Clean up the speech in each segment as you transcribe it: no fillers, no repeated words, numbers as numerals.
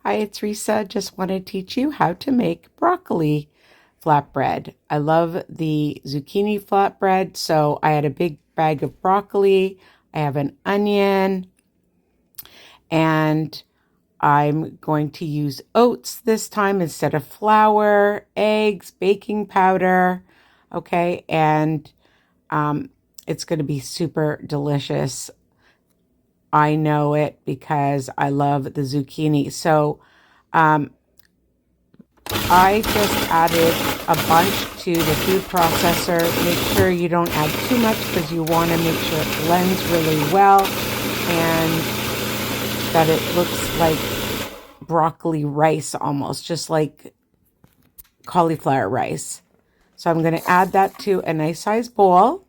Hi, it's Risa. Just want to teach you how to make broccoli flatbread. I love the zucchini flatbread, so I had a big bag of broccoli. I have an onion, and I'm going to use oats this time instead of flour, eggs, baking powder. Okay, and it's going to be super delicious. I know it because I love the zucchini. So, I just added a bunch to the food processor. Make sure you don't add too much because you want to make sure it blends really well and that it looks like broccoli rice almost, just like cauliflower rice. So I'm going to add that to a nice size bowl,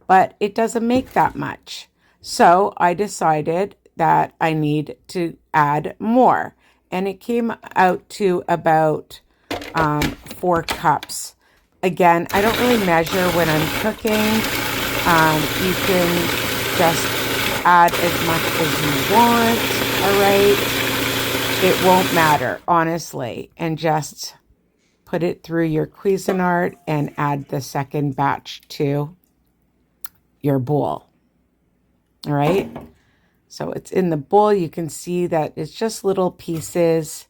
but it doesn't make that much. So I decided that I need to add more. And it came out to about 4 cups. Again, I don't really measure when I'm cooking. You can just add as much as you want, all right? It won't matter, honestly. And just put it through your Cuisinart and add the second batch to your bowl, all right? So it's in the bowl. You can see that it's just little pieces.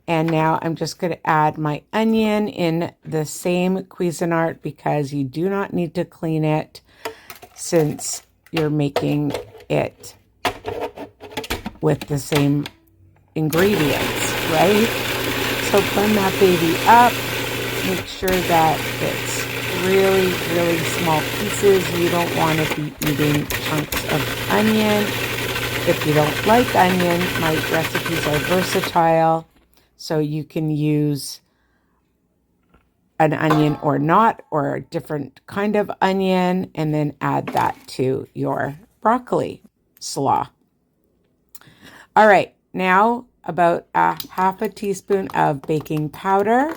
And now I'm just going to add my onion in the same Cuisinart because you do not need to clean it since you're making it with the same ingredients, right? So blend that baby up. Make sure that it's really, really small pieces. You don't want to be eating chunks of onion. If you don't like onion, my recipes are versatile, so you can use an onion or not, or a different kind of onion, and then add that to your broccoli slaw. All right, now about a half a teaspoon of baking powder.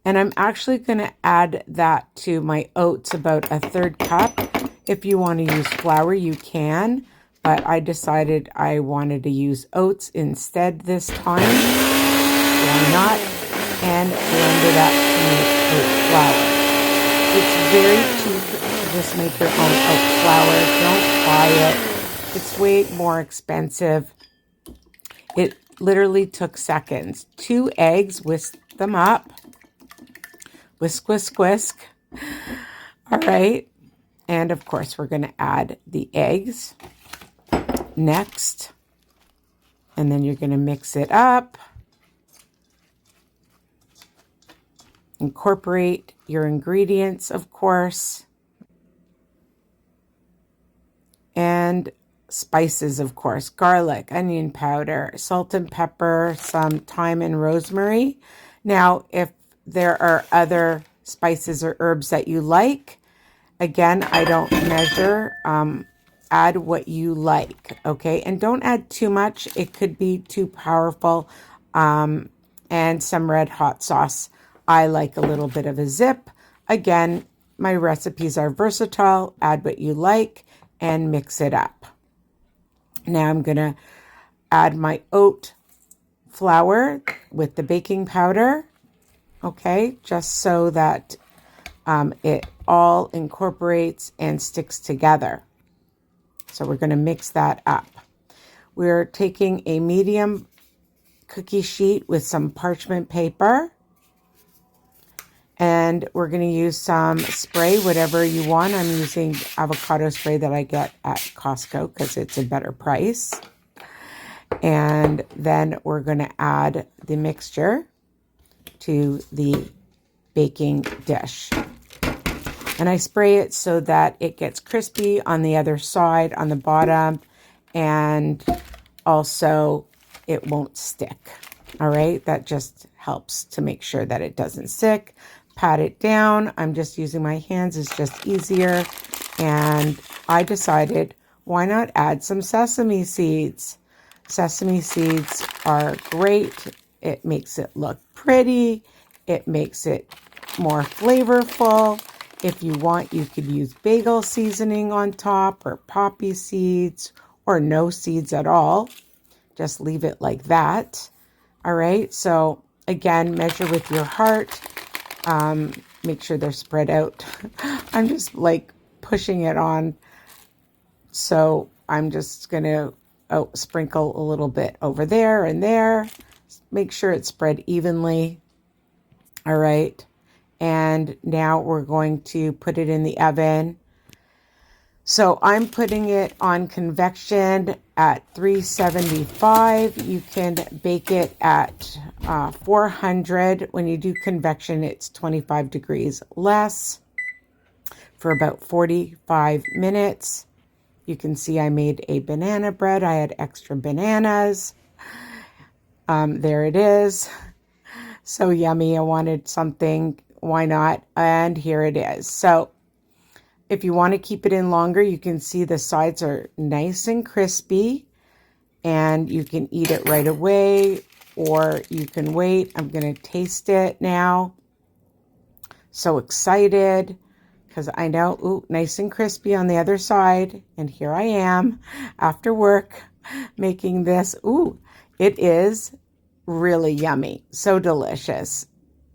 And I'm actually going to add that to my oats, about a 1/3 cup. If you want to use flour, you can. But I decided I wanted to use oats instead this time. Why not? And blend it up to make oat flour. It's very cheap to just make your own oat flour. Don't buy it. It's way more expensive. It literally took seconds. 2 eggs, whisk them up. Whisk, whisk, whisk. All right. And of course, we're going to add the eggs next, and then you're going to mix it up. Incorporate your ingredients, of course, and spices, of course, garlic, onion powder, salt and pepper, some thyme and rosemary. Now, if there are other spices or herbs that you like, again, I don't measure. Add what you like, okay? And don't add too much. It could be too powerful. And some red hot sauce. I like a little bit of a zip. Again, my recipes are versatile. Add what you like and mix it up. Now I'm going to add my oat flour with the baking powder, okay? Just so that it all incorporates and sticks together. So we're going to mix that up. We're taking a medium cookie sheet with some parchment paper. And we're going to use some spray, whatever you want. I'm using avocado spray that I get at Costco because it's a better price. And then we're going to add the mixture to the baking dish. And I spray it so that it gets crispy on the other side, on the bottom, and also it won't stick. All right, that just helps to make sure that it doesn't stick. Pat it down. I'm just using my hands, it's just easier. And I decided, why not add some sesame seeds? Sesame seeds are great. It makes it look pretty. It makes it more flavorful. If you want, you could use bagel seasoning on top, or poppy seeds, or no seeds at all. just leave it like that. All right, so again, measure with your heart. Make sure they're spread out. I'm just like pushing it on. So I'm just going to sprinkle a little bit over there and there. Make sure it's spread evenly. All right. And now we're going to put it in the oven. So I'm putting it on convection at 375. You can bake it at 400. When you do convection, it's 25 degrees less for about 45 minutes. You can see I made a banana bread. I had extra bananas. There it is. So yummy. I wanted something. Why not? And here it is. So if you want to keep it in longer, you can see the sides are nice and crispy. And you can eat it right away, or you can wait. I'm going to taste it now. So excited. Because I know, ooh, nice and crispy on the other side. And here I am after work making this. Ooh, it is really yummy. So delicious.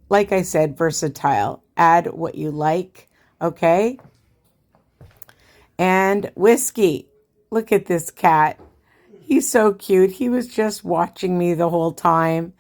Like I said, versatile. Add what you like, okay? And Whiskey. Look at this cat. He's so cute. He was just watching me the whole time.